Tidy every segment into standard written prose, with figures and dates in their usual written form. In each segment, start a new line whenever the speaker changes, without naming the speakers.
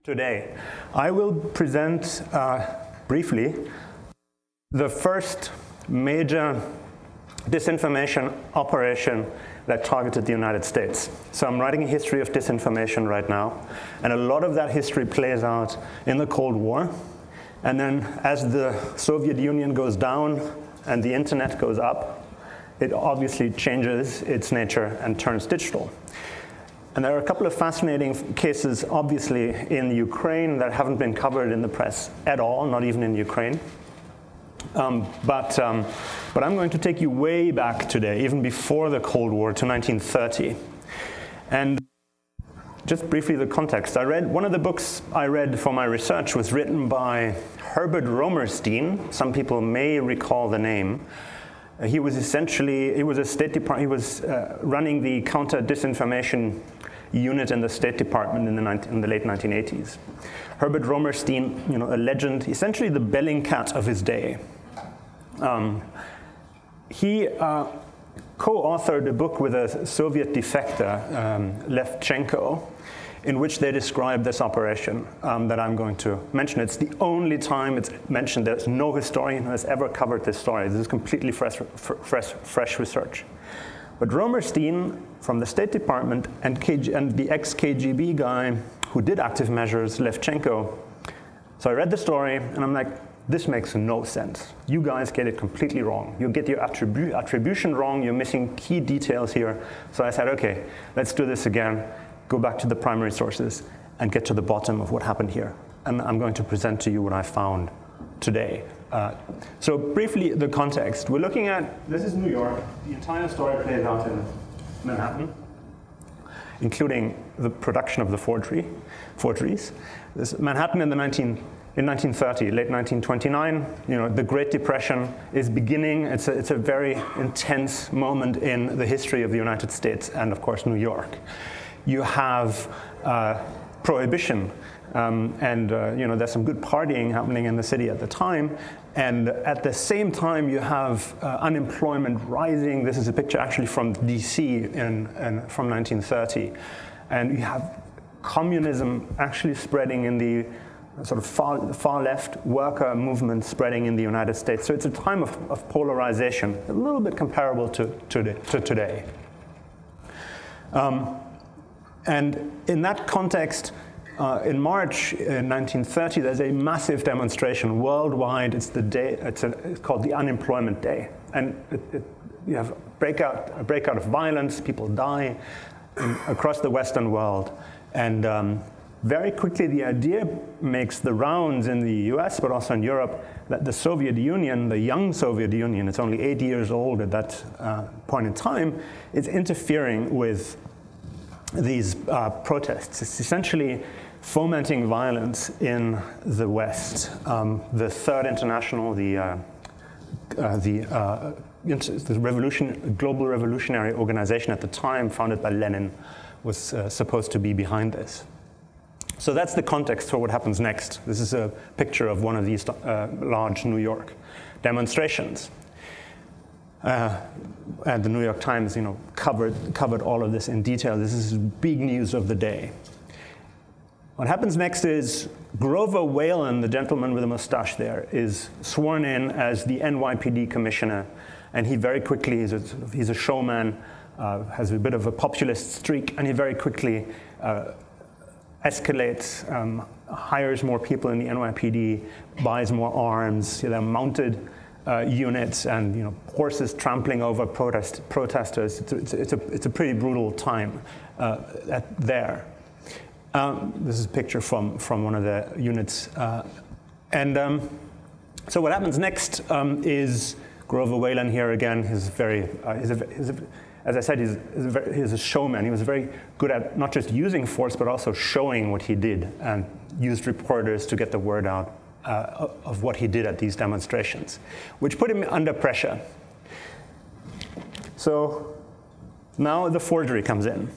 Today, I will present briefly the first major disinformation operation that targeted the United States. So I'm writing a history of disinformation right now, and a lot of that history plays out in the Cold War. And then as the Soviet Union goes down and the internet goes up, it obviously changes its nature and turns digital. And there are a couple of fascinating cases, obviously, in Ukraine that haven't been covered in the press at all, not even in Ukraine. But I'm going to take you way back today, even before the Cold War, to 1930. And just briefly, the context. One of the books I read for my research was written by Herbert Romerstein. Some people may recall the name. He was a State Department. He was running the counter-disinformation unit in the State Department in the late 1980s. Herbert Romerstein, a legend, essentially the Bellingcat of his day. He co-authored a book with a Soviet defector, Levchenko, in which they describe this operation that I'm going to mention. It's the only time it's mentioned. There's no historian who has ever covered this story. This is completely fresh research. But Romerstein, from the State Department, and the ex-KGB guy who did active measures, Levchenko. So I read the story, and I'm like, this makes no sense. You guys get it completely wrong. You get your attribution wrong. You're missing key details here. So I said, OK, let's do this again. Go back to the primary sources and get to the bottom of what happened here. And I'm going to present to you what I found today. So briefly, the context. We're looking at, this is New York. The entire story plays out in Manhattan, including the production of the forgeries. This Manhattan in 1930, late 1929, the Great Depression is beginning. It's a very intense moment in the history of the United States and, of course, New York. You have prohibition, and there's some good partying happening in the city at the time. And at the same time, you have unemployment rising. This is a picture actually from DC from 1930. And you have communism actually spreading in the sort of far left worker movement spreading in the United States. So it's a time of polarization, a little bit comparable to today. And in that context, in March 1930, there's a massive demonstration worldwide. It's the day. It's called the Unemployment Day, and you have a breakout of violence. People die across the Western world, and very quickly the idea makes the rounds in the U.S. but also in Europe that the Soviet Union, the young Soviet Union, it's only 8 years old at that point in time, is interfering with these protests. It's essentially fomenting violence in the West. The Third International, the Global Revolutionary Organization at the time, founded by Lenin, was supposed to be behind this. So that's the context for what happens next. This is a picture of one of these large New York demonstrations. And the New York Times, covered all of this in detail. This is big news of the day. What happens next is Grover Whalen, the gentleman with the mustache there, is sworn in as the NYPD commissioner, and he very quickly, he's a showman, has a bit of a populist streak, and he very quickly escalates, hires more people in the NYPD, buys more arms. There are mounted units and horses trampling over protesters. It's a pretty brutal time there. This is a picture from one of the units. So what happens next is Grover Whalen here again. As I said, he's a showman. He was very good at not just using force, but also showing what he did, and used reporters to get the word out of what he did at these demonstrations, which put him under pressure. So now the forgery comes in.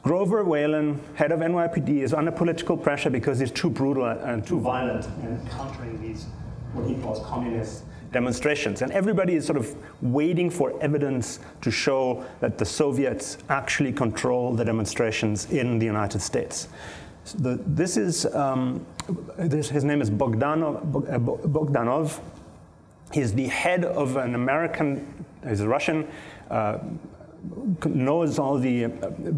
Grover Whalen, head of NYPD, is under political pressure because he's too brutal and too violent in countering these, what he calls communist demonstrations. And everybody is sort of waiting for evidence to show that the Soviets actually control the demonstrations in the United States. His name is Bogdanov. He's the head of an American, he's a Russian, knows all the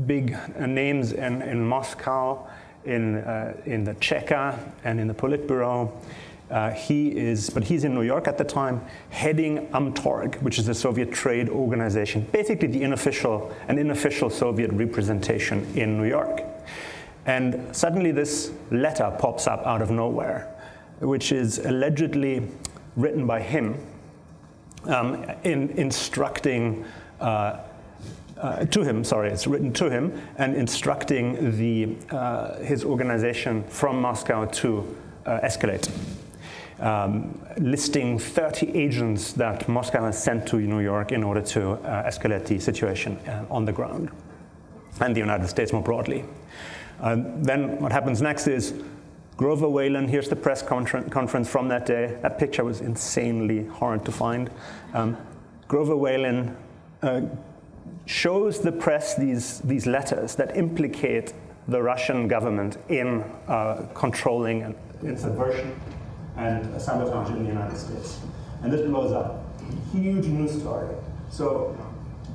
big names in Moscow, in the Cheka, and in the Politburo. But he's in New York at the time, heading UMTORG, which is the Soviet trade organization, basically an unofficial Soviet representation in New York. And suddenly this letter pops up out of nowhere, which is allegedly written by him, instructing it's written to him and instructing his organization from Moscow to escalate. Listing 30 agents that Moscow has sent to New York in order to escalate the situation on the ground, and the United States more broadly. Then what happens next is Grover Whalen, here's the press conference from that day. That picture was insanely hard to find. Grover Whalen shows the press these letters that implicate the Russian government in controlling and in subversion and sabotage in the United States. And this blows up. Huge news story. So,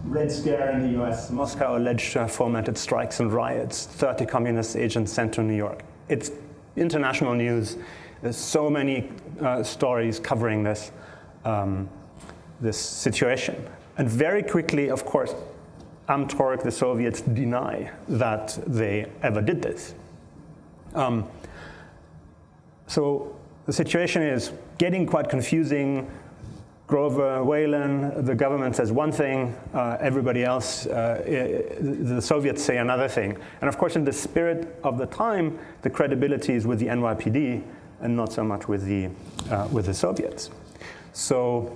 Red Scare in the US, Moscow alleged to have fomented strikes and riots, 30 communist agents sent to New York. It's international news. There's so many stories covering this situation. And very quickly, of course, UMTORG, the Soviets, deny that they ever did this. So the situation is getting quite confusing. Grover, Whalen, the government says one thing, everybody else, the Soviets say another thing. And of course, in the spirit of the time, the credibility is with the NYPD and not so much with the Soviets. So,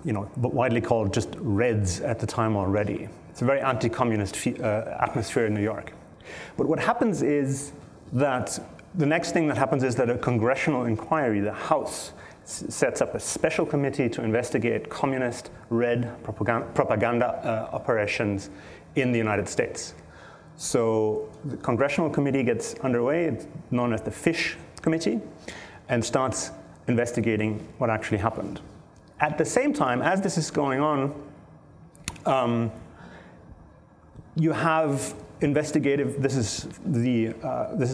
but widely called just Reds at the time already. It's a very anti-communist atmosphere in New York. But what happens is that the next thing that happens is that a congressional inquiry, the House, sets up a special committee to investigate communist red propaganda operations in the United States. So the congressional committee gets underway, it's known as the Fish Committee, and starts investigating what actually happened. At the same time, as this is going on, you have investigative, this is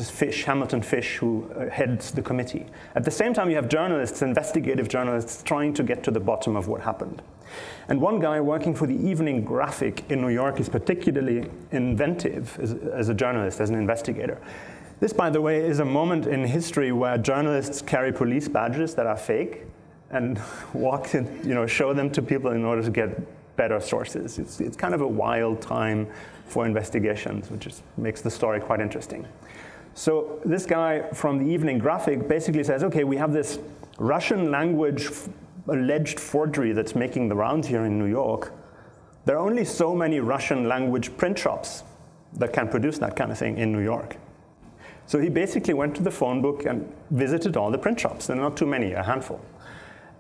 Fish, Hamilton Fish, who heads the committee. At the same time, you have journalists, investigative journalists, trying to get to the bottom of what happened. And one guy working for the Evening Graphic in New York is particularly inventive as a journalist, as an investigator. This, by the way, is a moment in history where journalists carry police badges that are fake and walk and show them to people in order to get better sources. It's kind of a wild time for investigations, which makes the story quite interesting. So this guy from the Evening Graphic basically says, okay, we have this Russian language alleged forgery that's making the rounds here in New York. There are only so many Russian language print shops that can produce that kind of thing in New York. So he basically went to the phone book and visited all the print shops. There are not too many, a handful.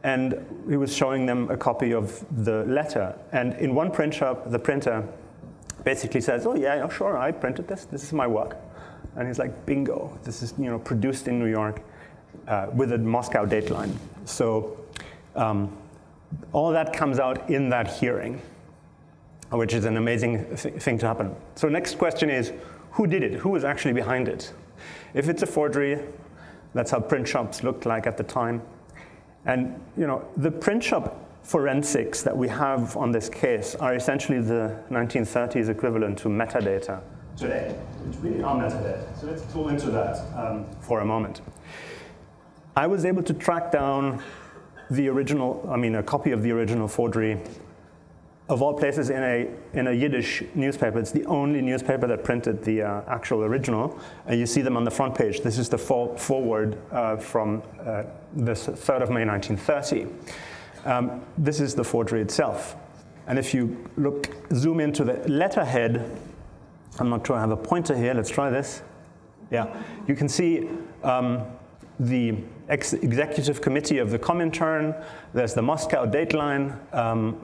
And he was showing them a copy of the letter. And in one print shop, the printer basically says, oh yeah, sure, I printed this. This is my work. And he's like, bingo. This is produced in New York with a Moscow dateline. So all that comes out in that hearing, which is an amazing thing to happen. So next question is, who did it? Who was actually behind it? If it's a forgery, that's how print shops looked like at the time. And the print shop forensics that we have on this case are essentially the 1930s equivalent to metadata today, which really are metadata. So let's go into that for a moment. I was able to track down a copy of the original forgery, of all places, in a Yiddish newspaper. It's the only newspaper that printed the actual original. And you see them on the front page. This is the forward from the 3rd of May, 1930. This is the forgery itself. And if you zoom into the letterhead, I'm not sure I have a pointer here. Let's try this. Yeah, you can see the executive committee of the Comintern. There's the Moscow dateline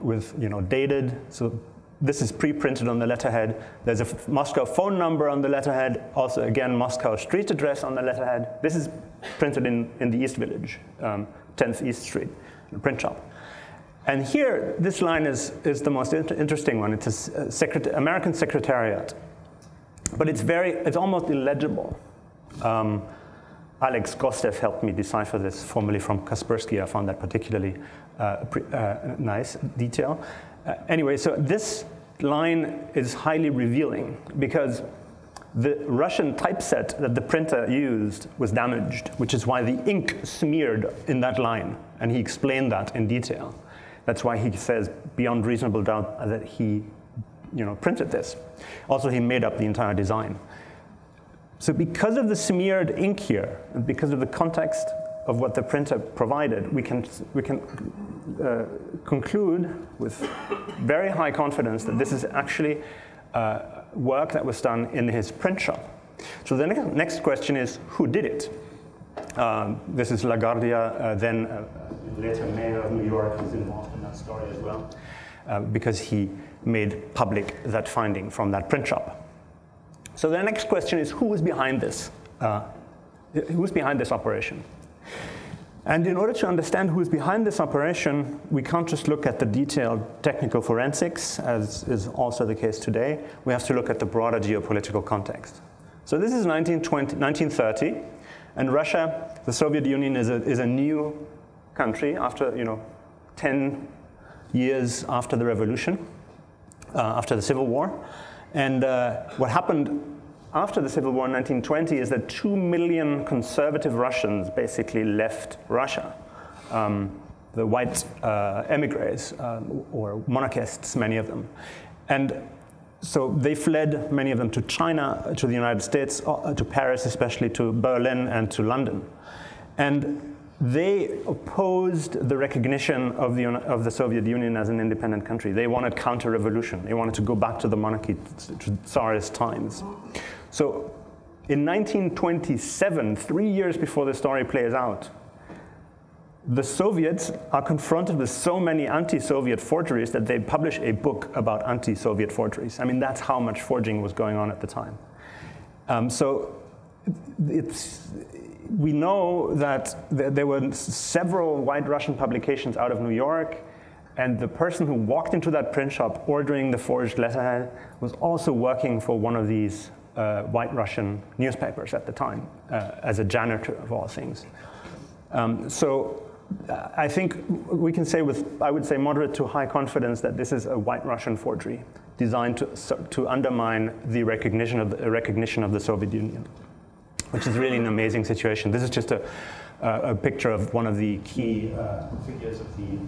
with dated. So this is pre-printed on the letterhead. There's a Moscow phone number on the letterhead. Also, again, Moscow street address on the letterhead. This is printed in the East Village, 10th East Street, a print shop. And here, this line is the most interesting one. It's a American Secretariat. But it's almost illegible. Alex Gostev helped me decipher this, formerly from Kaspersky. I found that particularly nice detail. Anyway, so this line is highly revealing because the Russian typeset that the printer used was damaged, which is why the ink smeared in that line. And he explained that in detail. That's why he says, beyond reasonable doubt, that he printed this. Also, he made up the entire design. So because of the smeared ink here, and because of the context of what the printer provided, we can conclude with very high confidence that this is actually work that was done in his print shop. So the next question is, who did it? This is LaGuardia, then later mayor of New York, who's involved in that story as well, because he made public that finding from that print shop. So the next question is, who was behind this? Who was behind this operation? And in order to understand who is behind this operation, we can't just look at the detailed technical forensics, as is also the case today. We have to look at the broader geopolitical context. So this is 1930, and Russia, the Soviet Union, is a new country after 10 years after the revolution, after the Civil War. And what happened after the Civil War in 1920 is that 2 million conservative Russians basically left Russia. The white emigres, or monarchists, many of them. And so they fled, many of them, to China, to the United States, to Paris especially, to Berlin, and to London. And they opposed the recognition of the Soviet Union as an independent country. They wanted counter-revolution. They wanted to go back to the monarchy, to Tsarist times. So in 1927, 3 years before the story plays out, the Soviets are confronted with so many anti-Soviet forgeries that they publish a book about anti-Soviet forgeries. I mean, that's how much forging was going on at the time. So we know that there were several white Russian publications out of New York, and the person who walked into that print shop ordering the forged letterhead was also working for one of these white Russian newspapers at the time, as a janitor of all things. So I think we can say with, I would say, moderate to high confidence that this is a white Russian forgery designed to undermine the recognition of the Soviet Union, which is really an amazing situation. This is just a picture of one of the key figures of the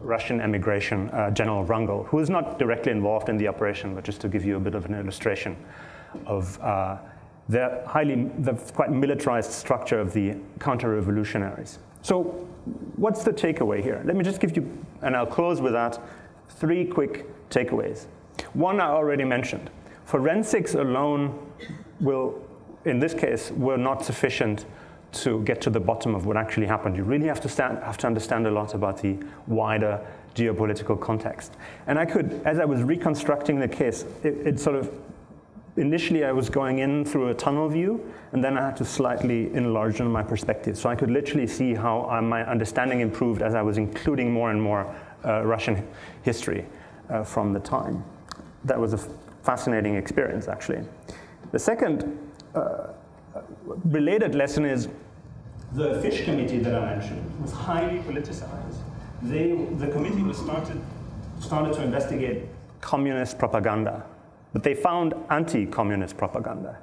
Russian emigration, General Wrangel, who is not directly involved in the operation, but just to give you a bit of an illustration of the quite militarized structure of the counter-revolutionaries. So what's the takeaway here? Let me just give you, and I'll close with that, 3 quick takeaways. One I already mentioned. Forensics alone will, in this case, were not sufficient to get to the bottom of what actually happened. You really have to understand a lot about the wider geopolitical context. And I could, as I was reconstructing the case, it sort of, initially I was going in through a tunnel view, and then I had to slightly enlarge on my perspective. So I could literally see how my understanding improved as I was including more and more Russian history from the time. That was a fascinating experience, actually. The second related lesson is the Fish Committee that I mentioned was highly politicized. The committee was started to investigate communist propaganda, but they found anti-communist propaganda.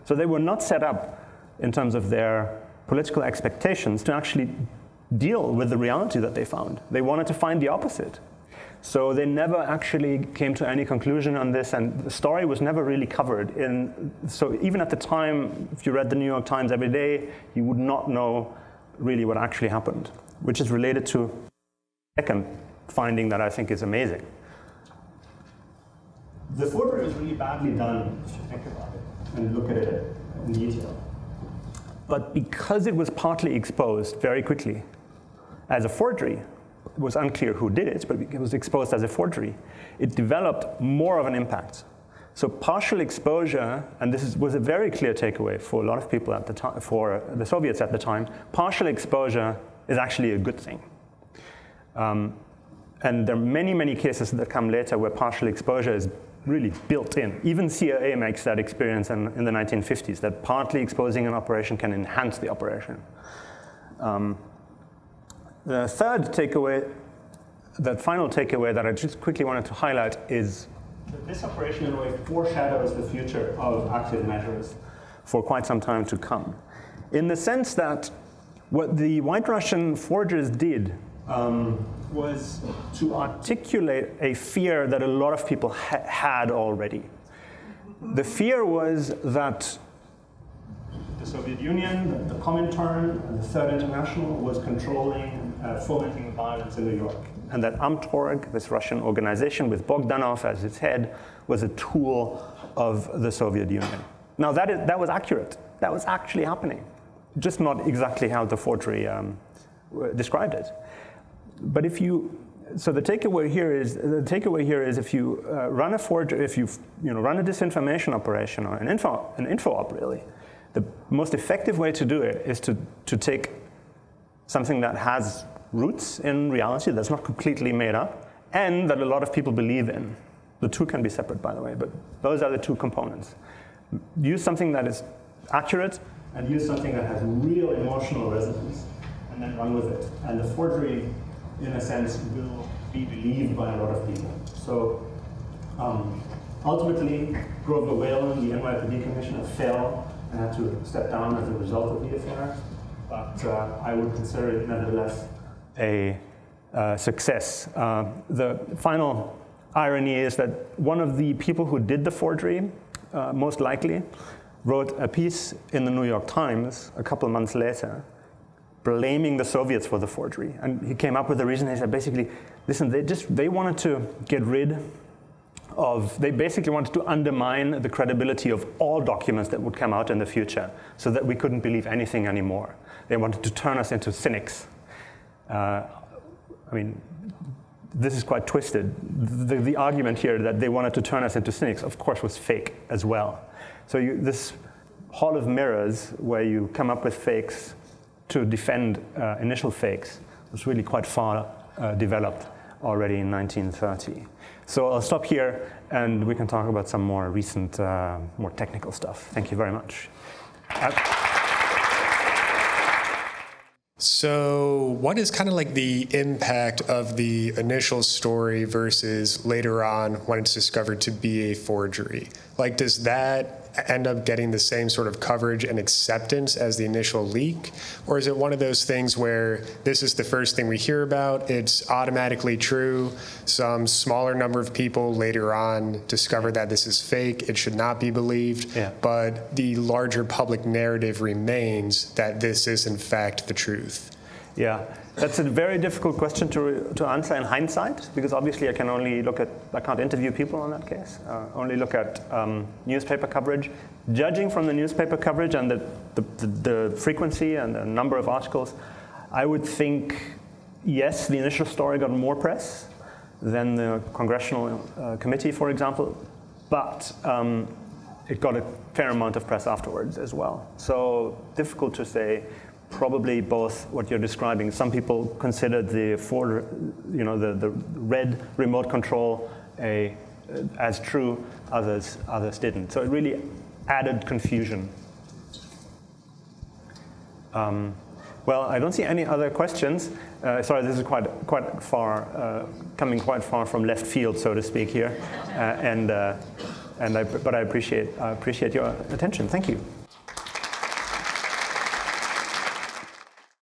So they were not set up in terms of their political expectations to actually deal with the reality that they found. They wanted to find the opposite. So they never actually came to any conclusion on this, and the story was never really covered. So even at the time, if you read the New York Times every day, you would not know really what actually happened, which is related to the second finding that I think is amazing. The forgery was really badly done, if you think about it and look at it in detail. But because it was partly exposed very quickly as a forgery, it was unclear who did it, but it was exposed as a forgery, it developed more of an impact. So partial exposure, and this was a very clear takeaway for a lot of people at the time, for the Soviets at the time, partial exposure is actually a good thing. And there are many, many cases that come later where partial exposure is really built in. Even CIA makes that experience in the 1950s, that partly exposing an operation can enhance the operation. The third takeaway, the final takeaway that I just quickly wanted to highlight is that this operation in a way foreshadows the future of active measures for quite some time to come. In the sense that what the White Russian forgers did was to articulate a fear that a lot of people had already. The fear was that the Soviet Union, the Comintern, and the Third International was controlling and fomenting violence in New York. And that Amtorg, this Russian organization with Bogdanov as its head, was a tool of the Soviet Union. Now that was accurate. That was actually happening. Just not exactly how the forgery described it. But so the takeaway here is if you run a forgery, if you run a disinformation operation or an info op really, the most effective way to do it is to take something that has roots in reality, that's not completely made up, and that a lot of people believe in. The two can be separate, by the way, but those are the two components. Use something that is accurate, and use something that has real emotional resonance, and then run with it. And the forgery, in a sense, will be believed by a lot of people. So ultimately, Grover Whalen, the NYPD commissioner, fell and had to step down as a result of the affair. But I would consider it nevertheless a success. The final irony is that one of the people who did the forgery, most likely, wrote a piece in the New York Times a couple of months later blaming the Soviets for the forgery. And he came up with a reason. He said, basically, listen, they wanted to get rid of, they basically wanted to undermine the credibility of all documents that would come out in the future so that we couldn't believe anything anymore. They wanted to turn us into cynics. I mean, this is quite twisted. The argument here that they wanted to turn us into cynics, of course, was fake as well. So this hall of mirrors where you come up with fakes to defend initial fakes was really quite far developed already in 1930. So I'll stop here, and we can talk about some more recent, more technical stuff. Thank you very much.
So what is kind of like the impact of the initial story versus later on when it's discovered to be a forgery? Like, does that end up getting the same sort of coverage and acceptance as the initial leak? Or is it one of those things where this is the first thing we hear about, it's automatically true, some smaller number of people later on discover that this is fake, it should not be believed, but the larger public narrative remains that this is in fact the truth?
Yeah, that's a very difficult question to answer in hindsight, because obviously I can't interview people on that case, only look at newspaper coverage. Judging from the newspaper coverage and the frequency and the number of articles, I would think, yes, the initial story got more press than the congressional committee, for example, but it got a fair amount of press afterwards as well. So difficult to say. Probably both what you're describing. Some people considered the red remote control as true, others didn't. So it really added confusion. Well, I don't see any other questions. Sorry, this is quite far, coming quite far from left field, so to speak here, but I appreciate your attention. Thank you.